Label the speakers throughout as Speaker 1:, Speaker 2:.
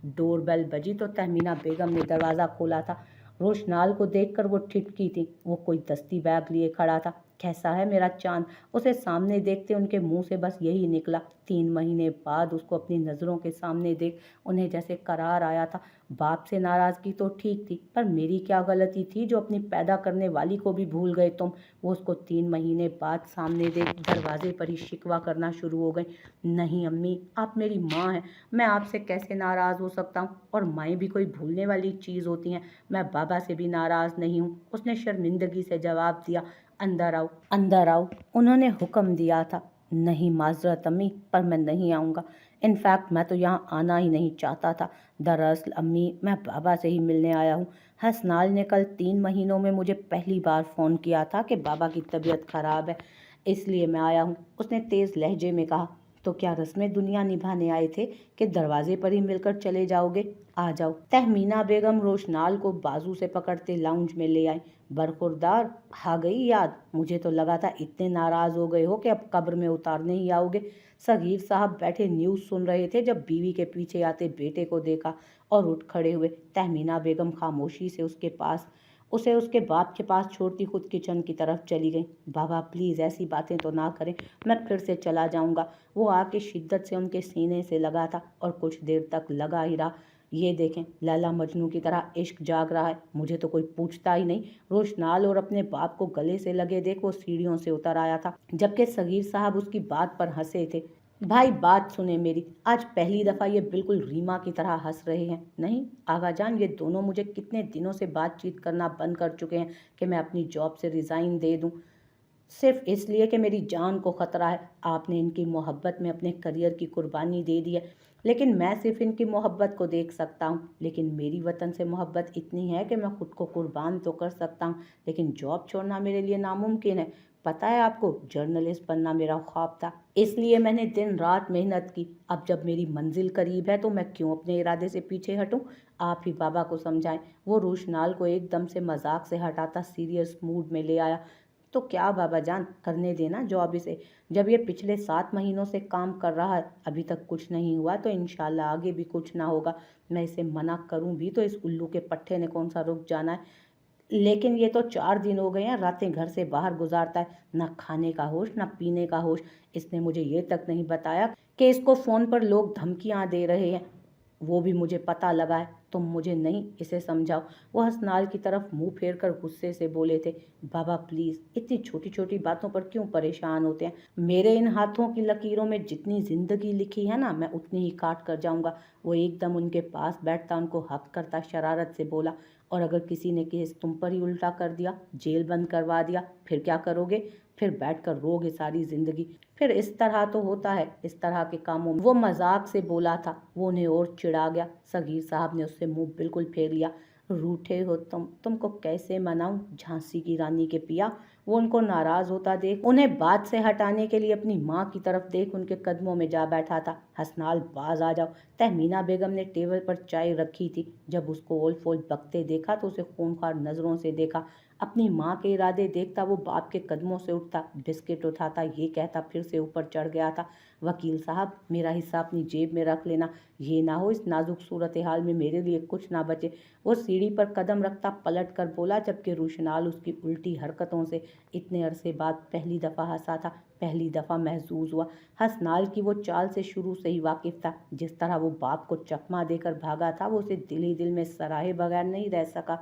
Speaker 1: Door bell बजी तो तहमीना बेगम ने दरवाज़ा खोला था। रोशनाल को देखकर वो ठिठकी थी। वो कोई दस्ती बैग लिए खड़ा था। कैसा है मेरा चांद, उसे सामने देखते उनके मुंह से बस यही निकला। 3 महीने बाद उसको अपनी नज़रों के सामने देख उन्हें जैसे करार आया था। बाप से नाराज़गी तो ठीक थी, पर मेरी क्या गलती थी जो अपनी पैदा करने वाली को भी भूल गए तुम। वो उसको 3 महीने बाद सामने देख दरवाजे पर ही शिकवा करना शुरू हो गई। नहीं अम्मी, आप मेरी माँ हैं, मैं आपसे कैसे नाराज़ हो सकता हूँ। और माएँ भी कोई भूलने वाली चीज़ होती हैं। मैं बाबा से भी नाराज़ नहीं हूँ, उसने शर्मिंदगी से जवाब दिया। अंदर आओ, अंदर आओ, उन्होंने हुक्म दिया था। नहीं माजरत अम्मी, पर मैं नहीं आऊँगा। इनफैक्ट मैं तो यहाँ आना ही नहीं चाहता था। दरअसल अम्मी, मैं बाबा से ही मिलने आया हूँ। हसनाल ने कल 3 महीनों में मुझे पहली बार फ़ोन किया था कि बाबा की तबीयत ख़राब है, इसलिए मैं आया हूँ, उसने तेज़ लहजे में कहा। तो क्या रस्में दुनिया निभाने आए थे कि दरवाजे पर ही मिलकर चले जाओगे? आ जाओ। तहमीना बेगम रोशनाल को बाजू से पकड़ते लाउंज में ले आई। बरखुरदार, आ गई याद? मुझे तो लगा था इतने नाराज़ हो गए हो कि अब कब्र में उतारने ही आओगे। सगीर साहब बैठे न्यूज़ सुन रहे थे जब बीवी के पीछे आते बेटे को देखा और उठ खड़े हुए। तहमीना बेगम खामोशी से उसे उसके बाप के पास छोड़ती खुद किचन की तरफ चली गई। बाबा प्लीज़ ऐसी बातें तो ना करें, मैं फिर से चला जाऊंगा। वो आके शिद्दत से उनके सीने से लगा था और कुछ देर तक लगा ही रहा। ये देखें, लैला मजनू की तरह इश्क जाग रहा है। मुझे तो कोई पूछता ही नहीं। रोशनाल और अपने बाप को गले से लगे देख वो सीढ़ियों से उतर आया था, जबकि सगीर साहब उसकी बात पर हंसे थे। भाई बात सुने मेरी, आज पहली दफ़ा ये बिल्कुल रीमा की तरह हंस रहे हैं। नहीं आगा जान, ये दोनों मुझे कितने दिनों से बातचीत करना बंद कर चुके हैं कि मैं अपनी जॉब से रिज़ाइन दे दूं, सिर्फ इसलिए कि मेरी जान को ख़तरा है। आपने इनकी मोहब्बत में अपने करियर की कुर्बानी दे दी है, लेकिन मैं सिर्फ इनकी मोहब्बत को देख सकता हूँ। लेकिन मेरी वतन से मोहब्बत इतनी है कि मैं खुद को कुर्बान तो कर सकता हूँ, लेकिन जॉब छोड़ना मेरे लिए नामुमकिन है। पता है आपको, जर्नलिस्ट बनना मेरा ख्वाब था, इसलिए मैंने दिन रात मेहनत की। अब जब मेरी मंजिल करीब है तो मैं क्यों अपने इरादे से पीछे हटूं? आप ही बाबा को समझाएं। वो रोशनाल को एकदम से मजाक से हटाता सीरियस मूड में ले आया। तो क्या बाबा जान, करने देना जॉब इसे। जब ये पिछले 7 महीनों से काम कर रहा है, अभी तक कुछ नहीं हुआ तो इंशाल्लाह आगे भी कुछ ना होगा। मैं इसे मना करूं भी तो इस उल्लू के पट्टे ने कौन सा रुक जाना है। लेकिन ये तो 4 दिन हो गए हैं रातें घर से बाहर गुजारता है, ना खाने का होश ना पीने का होश। इसने मुझे ये तक नहीं बताया कि इसको फ़ोन पर लोग धमकियां दे रहे हैं, वो भी मुझे पता लगा है। तुम मुझे नहीं, इसे समझाओ। वो हसनाल की तरफ मुंह फेर कर गुस्से से बोले थे। बाबा प्लीज़, इतनी छोटी छोटी बातों पर क्यों परेशान होते हैं? मेरे इन हाथों की लकीरों में जितनी ज़िंदगी लिखी है ना, मैं उतनी ही काट कर जाऊंगा। वो एकदम उनके पास बैठता उनको हक करता शरारत से बोला। और अगर किसी ने केस तुम पर ही उल्टा कर दिया, जेल बंद करवा दिया, फिर क्या करोगे? फिर बैठकर रोगे सारी जिंदगी। फिर इस तरह तो होता है इस तरह के कामों में। वो मजाक से बोला था, वो उन्हें और चिढ़ा गया। सगीर साहब ने उससे मुंह बिल्कुल फेर लिया। रूठे हो तुमको कैसे मनाऊं झांसी की रानी के पिया। वो उनको नाराज होता देख उन्हें बात से हटाने के लिए अपनी माँ की तरफ देख उनके कदमों में जा बैठा था। हसनाल बाज आ जाओ। तहमीना बेगम ने टेबल पर चाय रखी थी। जब उसको ओल फोल बकते देखा तो उसे खूनखार नजरों से देखा। अपनी माँ के इरादे देखता वो बाप के कदमों से उठता, बिस्किट उठाता, ये कहता फिर से ऊपर चढ़ गया था। वकील साहब, मेरा हिस्सा अपनी जेब में रख लेना, ये ना हो इस नाजुक सूरत हाल में मेरे लिए कुछ ना बचे। वो सीढ़ी पर कदम रखता पलट कर बोला, जबकि रोशनाल उसकी उल्टी हरकतों से इतने अरसे बाद पहली दफ़ा हंसा था, पहली दफ़ा महसूस हुआ। हसनाल की वो चाल से शुरू से ही वाकिफ था। जिस तरह वो बाप को चकमा देकर भागा था, वो उसे दिल ही दिल में सराहे बगैर नहीं रह सका।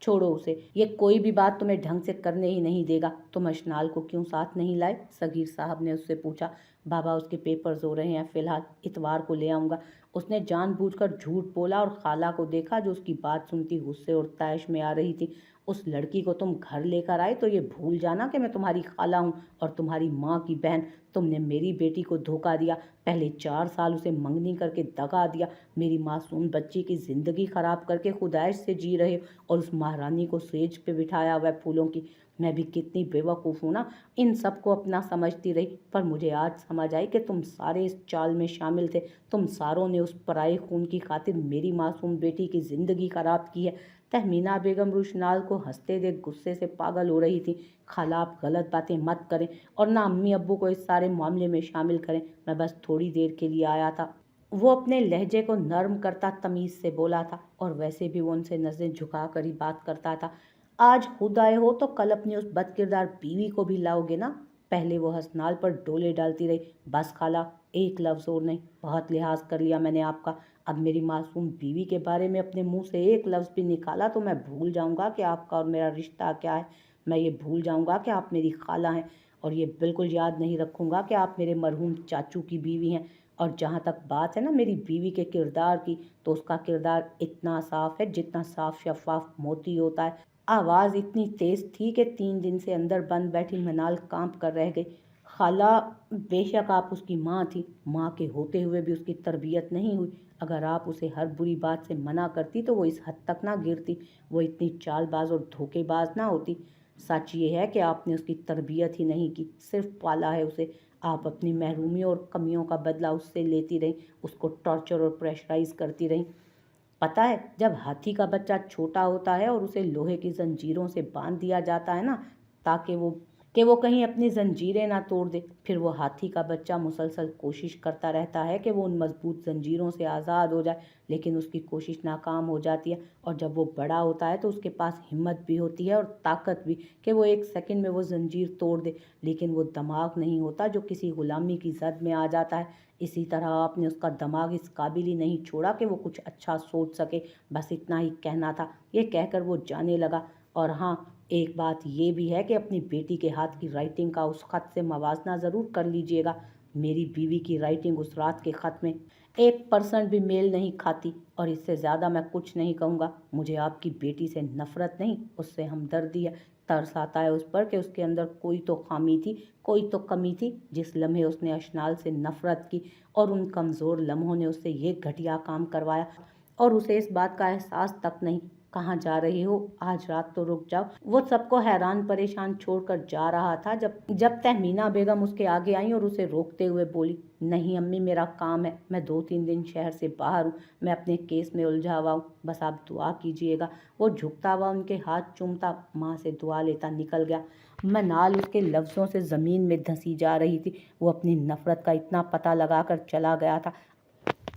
Speaker 1: छोड़ो उसे, ये कोई भी बात तुम्हें ढंग से करने ही नहीं देगा। तुम अशनाल को क्यों साथ नहीं लाए? सगीर साहब ने उससे पूछा। बाबा उसके पेपर्स हो रहे हैं, फिलहाल इतवार को ले आऊँगा, उसने जानबूझकर झूठ बोला और खाला को देखा जो उसकी बात सुनती गुस्से और तैश में आ रही थी। उस लड़की को तुम घर लेकर आए तो ये भूल जाना कि मैं तुम्हारी खाला हूँ और तुम्हारी माँ की बहन। तुमने मेरी बेटी को धोखा दिया, पहले 4 साल उसे मंगनी करके दगा दिया, मेरी मासूम बच्ची की ज़िंदगी ख़राब करके खुदाइश से जी रहे हो और उस महारानी को सेज पे बिठाया हुआ है फूलों की। मैं भी कितनी बेवकूफ़ हूँ ना, इन सबको अपना समझती रही, पर मुझे आज समझ आई कि तुम सारे इस चाल में शामिल थे। तुम सारों ने उस पराए खून की खातिर मेरी मासूम बेटी की ज़िंदगी ख़राब की है। तहमीना बेगम रुशनाल को हंसते देख गुस्से से पागल हो रही थी। खाला, आप गलत बातें मत करें और ना अम्मी अब्बू को इस सारे मामले में शामिल करें। मैं बस थोड़ी देर के लिए आया था, वो अपने लहजे को नर्म करता तमीज़ से बोला था, और वैसे भी वो उनसे नज़रें झुका कर ही बात करता था। आज खुद आए हो तो कल अपनी उस बदकिरदार बीवी को भी लाओगे ना? पहले वो हसनाल पर डोले डालती रही। बस खाला, एक लफ्ज़ और नहीं, बहुत लिहाज कर लिया मैंने आपका। अब मेरी मासूम बीवी के बारे में अपने मुंह से एक लफ्ज़ भी निकाला तो मैं भूल जाऊंगा कि आपका और मेरा रिश्ता क्या है। मैं ये भूल जाऊंगा कि आप मेरी खाला हैं, और ये बिल्कुल याद नहीं रखूंगा कि आप मेरे मरहूम चाचू की बीवी हैं। और जहाँ तक बात है ना मेरी बीवी के किरदार की, तो उसका किरदार इतना साफ है जितना साफ शफाफ मोती होता है। आवाज़ इतनी तेज़ थी कि 3 दिन से अंदर बंद बैठी मनाल कांप कर रह गई। खाला, बेशक आप उसकी माँ थी, माँ के होते हुए भी उसकी तरबियत नहीं हुई। अगर आप उसे हर बुरी बात से मना करती तो वो इस हद तक ना गिरती, वो इतनी चालबाज और धोखेबाज ना होती। सच ये है कि आपने उसकी तरबियत ही नहीं की, सिर्फ पाला है उसे। आप अपनी महरूमियों और कमियों का बदला उससे लेती रहीं, उसको टॉर्चर और प्रेशराइज करती रहीं। पता है, जब हाथी का बच्चा छोटा होता है और उसे लोहे की जंजीरों से बांध दिया जाता है ना, ताकि वो कहीं अपनी जंजीरें ना तोड़ दे, फिर वो हाथी का बच्चा मुसलसल कोशिश करता रहता है कि वो उन मजबूत जंजीरों से आज़ाद हो जाए, लेकिन उसकी कोशिश नाकाम हो जाती है। और जब वो बड़ा होता है तो उसके पास हिम्मत भी होती है और ताकत भी कि वो एक सेकंड में वो जंजीर तोड़ दे, लेकिन वो दिमाग नहीं होता जो किसी गुलामी की जद में आ जाता है। इसी तरह आपने उसका दिमाग इस काबिल ही नहीं छोड़ा कि वो कुछ अच्छा सोच सके। बस इतना ही कहना था। ये कहकर वो जाने लगा। और हाँ, एक बात ये भी है कि अपनी बेटी के हाथ की राइटिंग का उस खत से मवाजना ज़रूर कर लीजिएगा। मेरी बीवी की राइटिंग उस रात के खत में 1% भी मेल नहीं खाती। और इससे ज़्यादा मैं कुछ नहीं कहूँगा। मुझे आपकी बेटी से नफ़रत नहीं, उससे हमदर्दी है। तरस आता है उस पर कि उसके अंदर कोई तो खामी थी, कोई तो कमी थी। जिस लम्हे उसने अशनाल से नफ़रत की और उन कमज़ोर लम्हों ने उससे ये घटिया काम करवाया, और उसे इस बात का एहसास तक नहीं। कहाँ जा रहे हो? आज रात तो रुक जाओ। वो सबको हैरान परेशान छोड़कर जा रहा था जब तहमीना बेगम उसके आगे आई और उसे रोकते हुए बोली, नहीं अम्मी, मेरा काम है, मैं 2-3 दिन शहर से बाहर हूँ, मैं अपने केस में उलझा हुआ हूँ, बस आप दुआ कीजिएगा। वो झुकता हुआ उनके हाथ चूमता माँ से दुआ लेता निकल गया। मनाल उसके लफ्ज़ों से ज़मीन में धंसी जा रही थी। वो अपनी नफ़रत का इतना पता लगाकर चला गया था।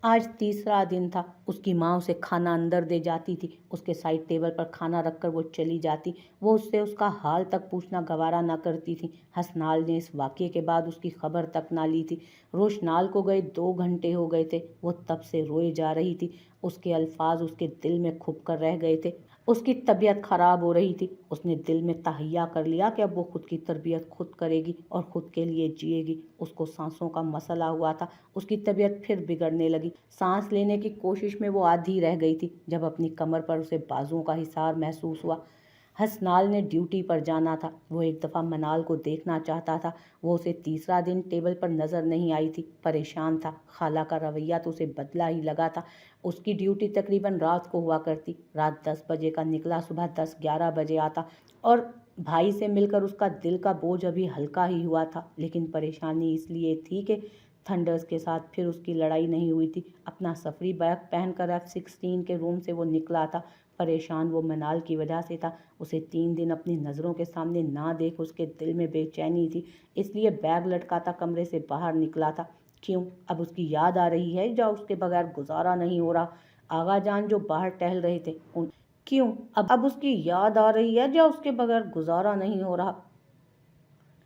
Speaker 1: आज तीसरा दिन था। उसकी माँ उसे खाना अंदर दे जाती थी, उसके साइड टेबल पर खाना रखकर वो चली जाती। वो उससे उसका हाल तक पूछना गवारा ना करती थी। हसनाल ने इस वाक़ये के बाद उसकी खबर तक ना ली थी। रोशनाल को गए 2 घंटे हो गए थे। वो तब से रोए जा रही थी। उसके अल्फाज उसके दिल में खुप कर रह गए थे। उसकी तबीयत ख़राब हो रही थी। उसने दिल में तहैया कर लिया कि अब वो खुद की तरबियत खुद करेगी और ख़ुद के लिए जिएगी। उसको सांसों का मसला हुआ था। उसकी तबीयत फिर बिगड़ने लगी। सांस लेने की कोशिश में वो आधी रह गई थी जब अपनी कमर पर उसे बाजुओं का हिसार महसूस हुआ। हसनाल ने ड्यूटी पर जाना था। वो एक दफ़ा मनाल को देखना चाहता था। वो उसे तीसरा दिन टेबल पर नज़र नहीं आई थी। परेशान था। खाला का रवैया तो उसे बदला ही लगा था। उसकी ड्यूटी तकरीबन रात को हुआ करती। रात 10 बजे का निकला, सुबह 10-11 बजे आता। और भाई से मिलकर उसका दिल का बोझ अभी हल्का ही हुआ था। लेकिन परेशानी इसलिए थी कि थंडर्स के साथ फिर उसकी लड़ाई नहीं हुई थी। अपना सफरी बैग पहनकर F-16 के रूम से वो निकला था। परेशान वो मनाल की वजह से था। उसे 3 दिन अपनी नज़रों के सामने ना देख उसके दिल में बेचैनी थी, इसलिए बैग लटकाता कमरे से बाहर निकला था। क्यों? अब उसकी याद आ रही है या उसके बगैर गुजारा नहीं हो रहा? आगा जान जो बाहर टहल रहे थे उन क्यों अब उसकी याद आ रही है या उसके बगैर गुजारा नहीं हो रहा?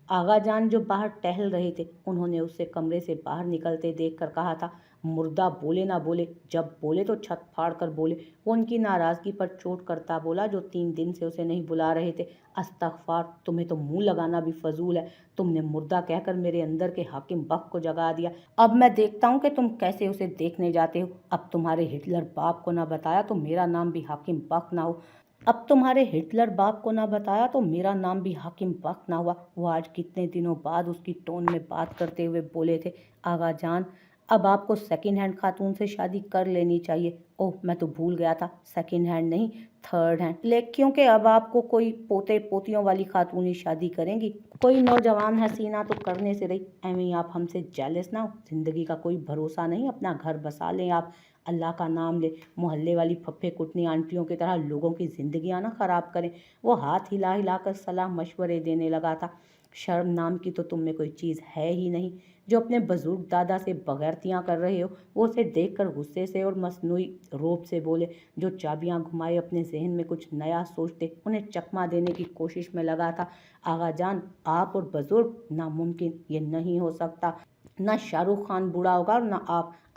Speaker 1: आगा जान जो बाहर टहल रहे थे, उन्होंने उसे कमरे से बाहर निकलते देखकर कहा था, मुर्दा बोले ना बोले, जब बोले तो छत फाड़ कर बोले। वो उनकी नाराज़गी पर चोट करता बोला जो 3 दिन से उसे नहीं बुला रहे थे। अस्तगफार, तुम्हें तो मुंह लगाना भी फजूल है। तुमने मुर्दा कहकर मेरे अंदर के हाकिम बक को जगा दिया। अब मैं देखता हूँ कि तुम कैसे उसे देखने जाते हो। अब तुम्हारे हिटलर बाप को ना बताया तो मेरा नाम भी हाकिम बक ना हो। अब तुम्हारे हिटलर बाप को ना बताया तो मेरा नाम भी हाकिम बक ना हुआ। वो आज कितने दिनों बाद उसकी टोन में बात करते हुए बोले थे, आगा जान, अब आपको सेकंड हैंड खातून से शादी कर लेनी चाहिए। ओह, मैं तो भूल गया था, सेकंड हैंड नहीं, थर्ड हैंड। लेकिन क्योंकि अब आपको कोई पोते पोतियों वाली खातून ही शादी करेंगी। कोई नौजवान हसीना तो करने से रही। एवं आप हमसे जेलस ना हो। जिंदगी का कोई भरोसा नहीं, अपना घर बसा लें आप। अल्लाह का नाम ले। मोहल्ले वाली फप्फे कुटनी आंटियों की तरह लोगों की जिंदगियां ना खराब करें। वो हाथ हिला हिला कर सलाह मशवरे देने लगा था। शर्म नाम की तो तुम में कोई चीज़ है ही नहीं जो अपने बुजुर्ग दादा से बगैरतियाँ कर रहे हो। वो उसे देखकर गुस्से से और मसनूई रौब से बोले। जो चाबियाँ घुमाए अपने जहन में कुछ नया सोचते उन्हें चकमा देने की कोशिश में लगा था। आगा जान, आप और बुजुर्ग, नामुमकिन, ये नहीं हो सकता। ना शाहरुख खान बूढ़ा होगा और ना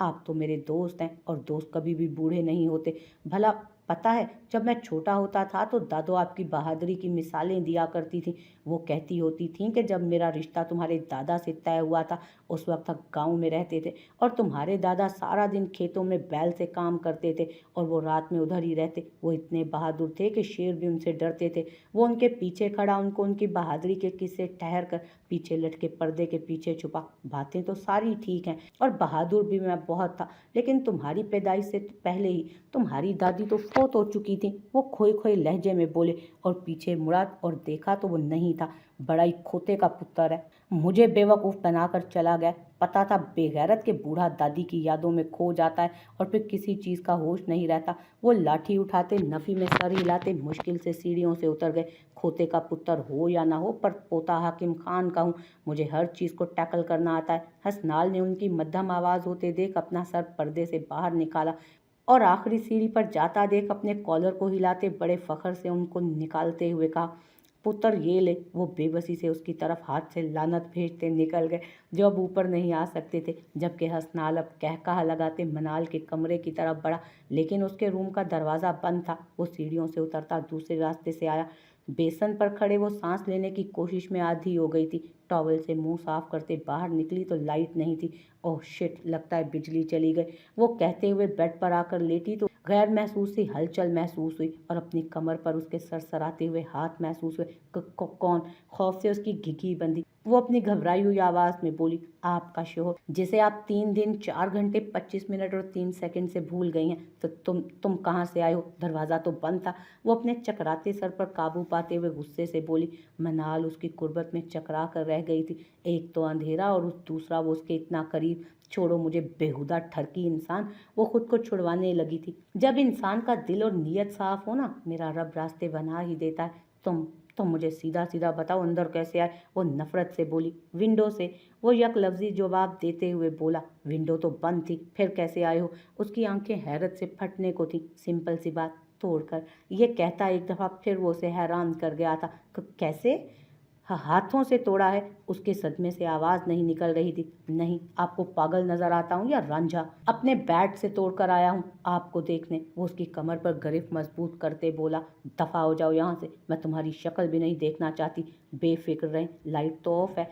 Speaker 1: आप तो मेरे दोस्त हैं, और दोस्त कभी भी बूढ़े नहीं होते। भला पता है, जब मैं छोटा होता था तो दादो आपकी बहादुरी की मिसालें दिया करती थी। वो कहती होती थीं कि जब मेरा रिश्ता तुम्हारे दादा से तय हुआ था, उस वक्त तक गांव में रहते थे, और तुम्हारे दादा सारा दिन खेतों में बैल से काम करते थे और वो रात में उधर ही रहते। वो इतने बहादुर थे कि शेर भी उनसे डरते थे। वो उनके पीछे खड़ा उनको उनकी बहादुरी के किस्से ठहर कर पीछे लटके पर्दे के पीछे छुपा। बातें तो सारी ठीक हैं और बहादुर भी मैं बहुत था, लेकिन तुम्हारी पैदाइश से पहले ही तुम्हारी दादी तो फौत हो चुकी थी। वो खोए खोए लहजे में बोले और पीछे मुड़ा और देखा तो वो नहीं था। बड़ा ही खोते का पुत्र है, मुझे बेवकूफ़ बनाकर चला गया। पता था बेगैरत के बूढ़ा दादी की यादों में खो जाता है और फिर किसी चीज़ का होश नहीं रहता। वो लाठी उठाते, नफ़ी में सर हिलाते, मुश्किल से सीढ़ियों से उतर गए। खोते का पुत्र हो या ना हो, पर पोता हाकिम खान का हूँ, मुझे हर चीज़ को टैकल करना आता है। हसनाल ने उनकी मध्यम आवाज़ होते देख अपना सर पर्दे से बाहर निकाला और आखिरी सीढ़ी पर जाता देख अपने कॉलर को हिलाते बड़े फखर से उनको निकालते हुए कहा, पुत्र ये ले। वो बेबसी से उसकी तरफ हाथ से लानत भेजते निकल गए, जो अब ऊपर नहीं आ सकते थे। जबकि हसनाल अब कहकहा लगाते मनाल के कमरे की तरफ बढ़ा, लेकिन उसके रूम का दरवाज़ा बंद था। वो सीढ़ियों से उतरता दूसरे रास्ते से आया। बेसन पर खड़े वो सांस लेने की कोशिश में आधी हो गई थी। टॉवल से मुंह साफ करते बाहर निकली तो लाइट नहीं थी। ओह शिट, लगता है बिजली चली गई। वो कहते हुए बेड पर आकर लेटी तो गैर महसूस सी हलचल महसूस हुई और अपनी कमर पर उसके सरसराते हुए हाथ महसूस हुए। कौन? खौफ से उसकी घिघी बंदी। वो अपनी घबराई हुई आवाज में बोली, आपका शोहर, जिसे आप 3 दिन 4 घंटे 25 मिनट और 3 सेकंड से भूल गई हैं। तो तुम कहाँ से आए हो? दरवाज़ा तो बंद था। वो अपने चकराते सर पर काबू पाते हुए गुस्से से बोली। मनाल उसकी कुर्बत में चकरा कर रह गई थी। एक तो अंधेरा और दूसरा वो उसके इतना करीब। छोड़ो मुझे, बेहुदा ठरकी इंसान। वो खुद को छुड़वाने लगी थी। जब इंसान का दिल और नीयत साफ हो ना, मेरा रब रास्ते बना ही देता है। तुम मुझे सीधा सीधा बताओ, अंदर कैसे आए? वो नफरत से बोली। विंडो से। वो यक लफ्जी जवाब देते हुए बोला। विंडो तो बंद थी, फिर कैसे आए हो? उसकी आंखें हैरत से फटने को थी। सिंपल सी बात, तोड़कर। ये कहता एक दफ़ा फिर वो उसे हैरान कर गया था। कैसे? हाथों से तोड़ा है। उसके सदमे से आवाज़ नहीं निकल रही थी। नहीं, आपको पागल नजर आता हूँ या रांझा? अपने बैट से तोड़कर आया हूँ आपको देखने। वो उसकी कमर पर गिरफ्त मजबूत करते बोला, दफ़ा हो जाओ यहाँ से, मैं तुम्हारी शक्ल भी नहीं देखना चाहती। बेफिक्र रहें, लाइट तो ऑफ है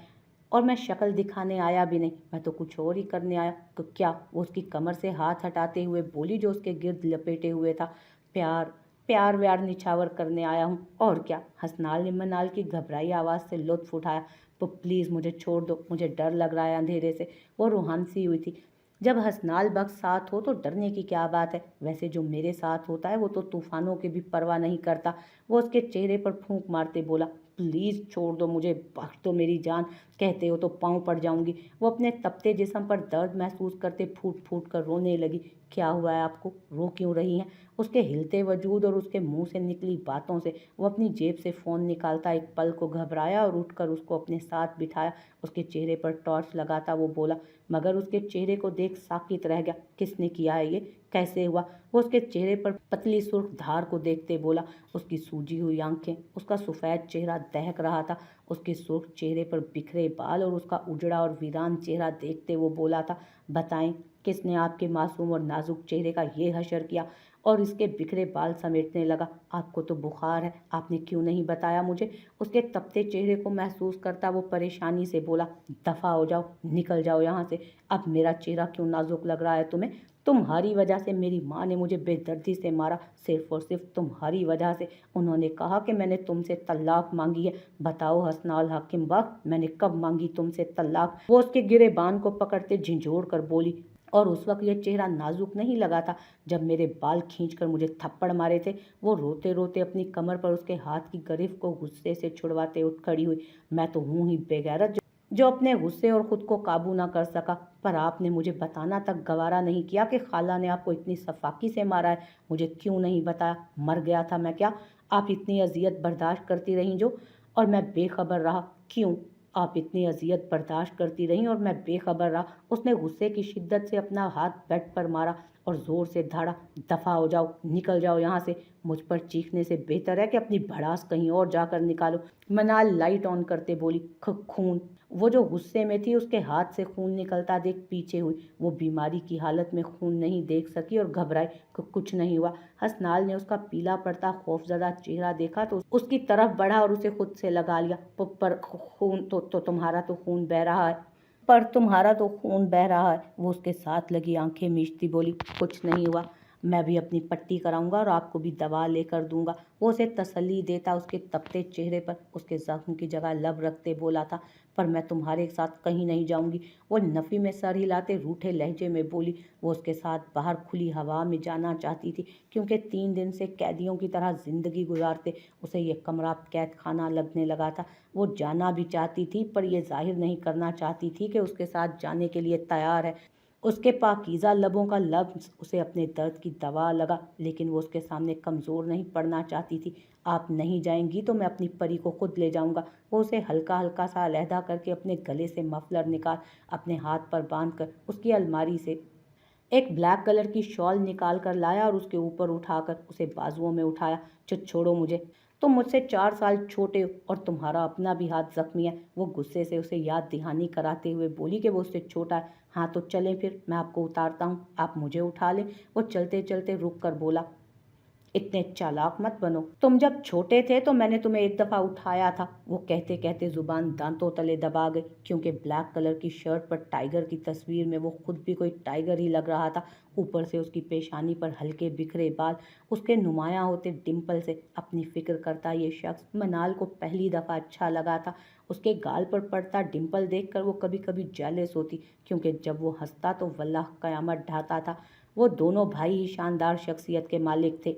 Speaker 1: और मैं शक्ल दिखाने आया भी नहीं, मैं तो कुछ और ही करने आया। क्या? वो उसकी कमर से हाथ हटाते हुए बोली, जो उसके गिर्द लपेटे हुए था। प्यार प्यार व्यार निछावर करने आया हूँ, और क्या? हसनाल ने मनाल की घबराई आवाज़ से लुत्फ उठाया। तो प्लीज़ मुझे छोड़ दो, मुझे डर लग रहा है अंधेरे से। वो रूहान सी हुई थी। जब हसनाल बख्श साथ हो तो डरने की क्या बात है? वैसे जो मेरे साथ होता है वो तो तूफानों की भी परवाह नहीं करता। वो उसके चेहरे पर फूंक मारते बोला, प्लीज़ छोड़ दो मुझे, बख्श दो मेरी जान। कहते हो तो पाँव पड़ जाऊंगी। वो अपने तपते जिस्म पर दर्द महसूस करते फूट फूट कर रोने लगी। क्या हुआ है आपको? रो क्यों रही हैं? उसके हिलते वजूद और उसके मुंह से निकली बातों से वो अपनी जेब से फ़ोन निकालता एक पल को घबराया और उठकर उसको अपने साथ बिठाया। उसके चेहरे पर टॉर्च लगाता वो बोला, मगर उसके चेहरे को देख साकित रह गया। किसने किया है ये? कैसे हुआ? वो उसके चेहरे पर पतली सुर्ख धार को देखते बोला। उसकी सूजी हुई आंखें, उसका सफ़ेद चेहरा दहक रहा था। उसके सुर्ख चेहरे पर बिखरे बाल और उसका उजड़ा और वीरान चेहरा देखते वो बोला था, बताएं, किसने आपके मासूम और नाजुक चेहरे का ये हशर किया? और इसके बिखरे बाल समेटने लगा। आपको तो बुखार है, आपने क्यों नहीं बताया मुझे? उसके तपते चेहरे को महसूस करता वो परेशानी से बोला, दफ़ा हो जाओ, निकल जाओ यहाँ से। अब मेरा चेहरा क्यों नाजुक लग रहा है तुम्हें? तुम्हारी वजह से मेरी माँ ने मुझे बेदर्दी से मारा, सिर्फ और सिर्फ तुम्हारी वजह से। उन्होंने कहा कि मैंने तुमसे तलाक मांगी है। बताओ हसनाल हाकिम बाग, मैंने कब मांगी तुमसे तलाक? वो उसके गिरेबान को पकड़ते झिंझोड़ कर बोली, और उस वक्त यह चेहरा नाजुक नहीं लगा था जब मेरे बाल खींचकर मुझे थप्पड़ मारे थे। वो रोते रोते अपनी कमर पर उसके हाथ की गिरफ्त को गुस्से से छुड़वाते उठ खड़ी हुई। मैं तो हूँ ही बेगैरत जो अपने गुस्से और ख़ुद को काबू ना कर सका। पर आपने मुझे बताना तक गवारा नहीं किया कि खाला ने आपको इतनी सफाकी से मारा है। मुझे क्यों नहीं बताया? मर गया था मैं क्या? आप इतनी अजियत बर्दाश्त करती रहीं जो, और मैं बेखबर रहा। क्यों? आप इतनी अजियत बर्दाश्त करती रहीं और मैं बेखबर रहा। उसने गुस्से की शिद्दत से अपना हाथ बेड पर मारा और ज़ोर से धाड़ा, दफ़ा हो जाओ, निकल जाओ यहाँ से। मुझ पर चीखने से बेहतर है कि अपनी भड़ास कहीं और जाकर निकालो। मनाल लाइट ऑन करते बोली, खून। वो जो गुस्से में थी उसके हाथ से खून निकलता देख पीछे हुई। वो बीमारी की हालत में खून नहीं देख सकी और घबराई। कुछ नहीं हुआ। हसनाल ने उसका पीला पड़ता खौफजदा चेहरा देखा तो उसकी तरफ बढ़ा और उसे खुद से लगा लिया। पर खून तो तुम्हारा तो खून बह रहा है। पर तुम्हारा तो खून बह रहा है। वो उसके साथ लगी आंखें मीचती बोली, कुछ नहीं हुआ। मैं भी अपनी पट्टी कराऊंगा और आपको भी दवा लेकर दूंगा। वो उसे तसल्ली देता उसके तपते चेहरे पर उसके जख्म की जगह लब रखते बोला था, पर मैं तुम्हारे साथ कहीं नहीं जाऊंगी। वो नफ़ी में सर हिलाते रूठे लहजे में बोली। वो उसके साथ बाहर खुली हवा में जाना चाहती थी, क्योंकि 3 दिन से कैदियों की तरह ज़िंदगी गुजारते उसे ये कमरा कैद खाना लगने लगा था। वो जाना भी चाहती थी, पर यह जाहिर नहीं करना चाहती थी कि उसके साथ जाने के लिए तैयार है। उसके पाकीज़ा लबों का लफ्ज़ उसे अपने दर्द की दवा लगा, लेकिन वो उसके सामने कमज़ोर नहीं पड़ना चाहती थी। आप नहीं जाएंगी तो मैं अपनी परी को खुद ले जाऊंगा। वो उसे हल्का हल्का सा अलहदा करके अपने गले से मफलर निकाल अपने हाथ पर बांध कर उसकी अलमारी से एक ब्लैक कलर की शॉल निकाल कर लाया और उसके ऊपर उठाकर उसे बाजुओं में उठाया। छोड़ो मुझे, तुम मुझसे 4 साल छोटे हो और तुम्हारा अपना भी हाथ जख्मी है। वो गुस्से से उसे याद दहानी कराते हुए बोली कि वो उससे छोटा है। हाँ तो चलें फिर, मैं आपको उतारता हूँ, आप मुझे उठा लें। वो चलते चलते रुक कर बोला, इतने चालाक मत बनो। तुम जब छोटे थे तो मैंने तुम्हें एक दफ़ा उठाया था। वो कहते कहते जुबान दांतों तले दबा गई, क्योंकि ब्लैक कलर की शर्ट पर टाइगर की तस्वीर में वो खुद भी कोई टाइगर ही लग रहा था। ऊपर से उसकी पेशानी पर हल्के बिखरे बाल, उसके नुमायां होते डिम्पल से अपनी फिक्र करता ये शख्स मनाल को पहली दफ़ा अच्छा लगा था। उसके गाल पर पड़ता डिम्पल देखकर वो कभी कभी जेलस होती, क्योंकि जब वो हंसता तो वल्लाह क़यामत ढाता था। वो दोनों भाई ही शानदार शख्सियत के मालिक थे।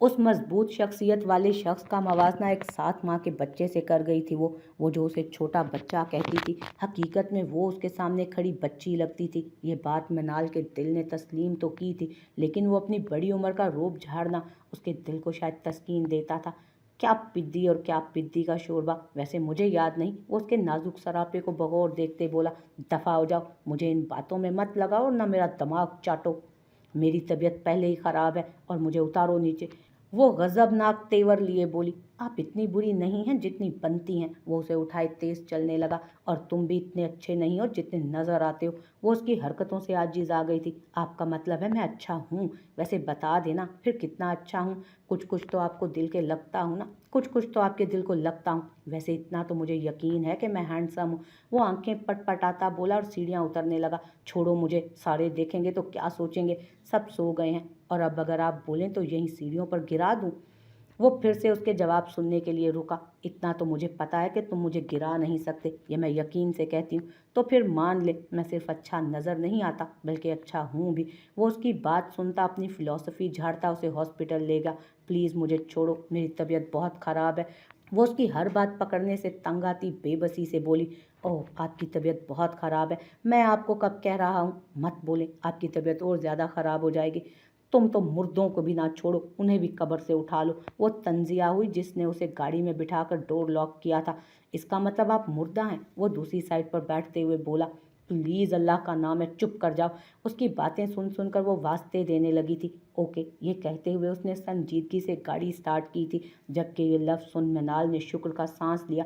Speaker 1: उस मजबूत शख्सियत वाले शख्स का मवाजना एक 7 माह के बच्चे से कर गई थी। वो जो उसे छोटा बच्चा कहती थी, हकीकत में वो उसके सामने खड़ी बच्ची लगती थी। ये बात मनाल के दिल ने तस्लीम तो की थी, लेकिन वो अपनी बड़ी उम्र का रोब झाड़ना उसके दिल को शायद तस्कीन देता था। क्या पिद्दी और क्या पिद्दी का शोरबा, वैसे मुझे याद नहीं। वो उसके नाजुक सरापे को बगौर देखते बोला, दफ़ा हो जाओ, मुझे इन बातों में मत लगाओ और ना मेरा दिमाग चाटो। मेरी तबीयत पहले ही ख़राब है और मुझे उतारो नीचे। वो गज़बनाक तेवर लिए बोली, आप इतनी बुरी नहीं हैं जितनी बनती हैं। वो उसे उठाए तेज़ चलने लगा, और तुम भी इतने अच्छे नहीं हो जितने नज़र आते हो। वो उसकी हरकतों से आजिज़ आ गई थी। आपका मतलब है मैं अच्छा हूँ? वैसे बता देना फिर कितना अच्छा हूँ। कुछ कुछ तो आपको दिल के लगता हूँ ना, कुछ कुछ तो आपके दिल को लगता हूँ। वैसे इतना तो मुझे यकीन है कि मैं हैंडसम हूँ। वो आंखें पटपटाता बोला और सीढ़ियाँ उतरने लगा। छोड़ो मुझे, सारे देखेंगे तो क्या सोचेंगे। सब सो गए हैं और अब अगर आप बोलें तो यहीं सीढ़ियों पर गिरा दूं। वो फिर से उसके जवाब सुनने के लिए रुका। इतना तो मुझे पता है कि तुम मुझे गिरा नहीं सकते, ये मैं यकीन से कहती हूँ। तो फिर मान ले, मैं सिर्फ अच्छा नज़र नहीं आता बल्कि अच्छा हूँ भी। वो उसकी बात सुनता अपनी फ़िलॉसफ़ी झाड़ता उसे हॉस्पिटल ले गया। प्लीज़ मुझे छोड़ो, मेरी तबीयत बहुत ख़राब है। वो उसकी हर बात पकड़ने से तंग आती बेबसी से बोली, ओह आपकी तबीयत बहुत ख़राब है। मैं आपको कब कह रहा हूँ मत बोलें, आपकी तबीयत और ज़्यादा ख़राब हो जाएगी। तुम तो मुर्दों को भी ना छोड़ो, उन्हें भी कब्र से उठा लो। वो तंजिया हुई जिसने उसे गाड़ी में बिठाकर डोर लॉक किया था। इसका मतलब आप मुर्दा हैं? वो दूसरी साइड पर बैठते हुए बोला। प्लीज़ अल्लाह का नाम है चुप कर जाओ। उसकी बातें सुन सुनकर वो वास्ते देने लगी थी। ओके, ये कहते हुए उसने संजीदगी से गाड़ी स्टार्ट की थी। जबकि ये लफ्ज़ सुन मनाल ने शुक्र का सांस लिया।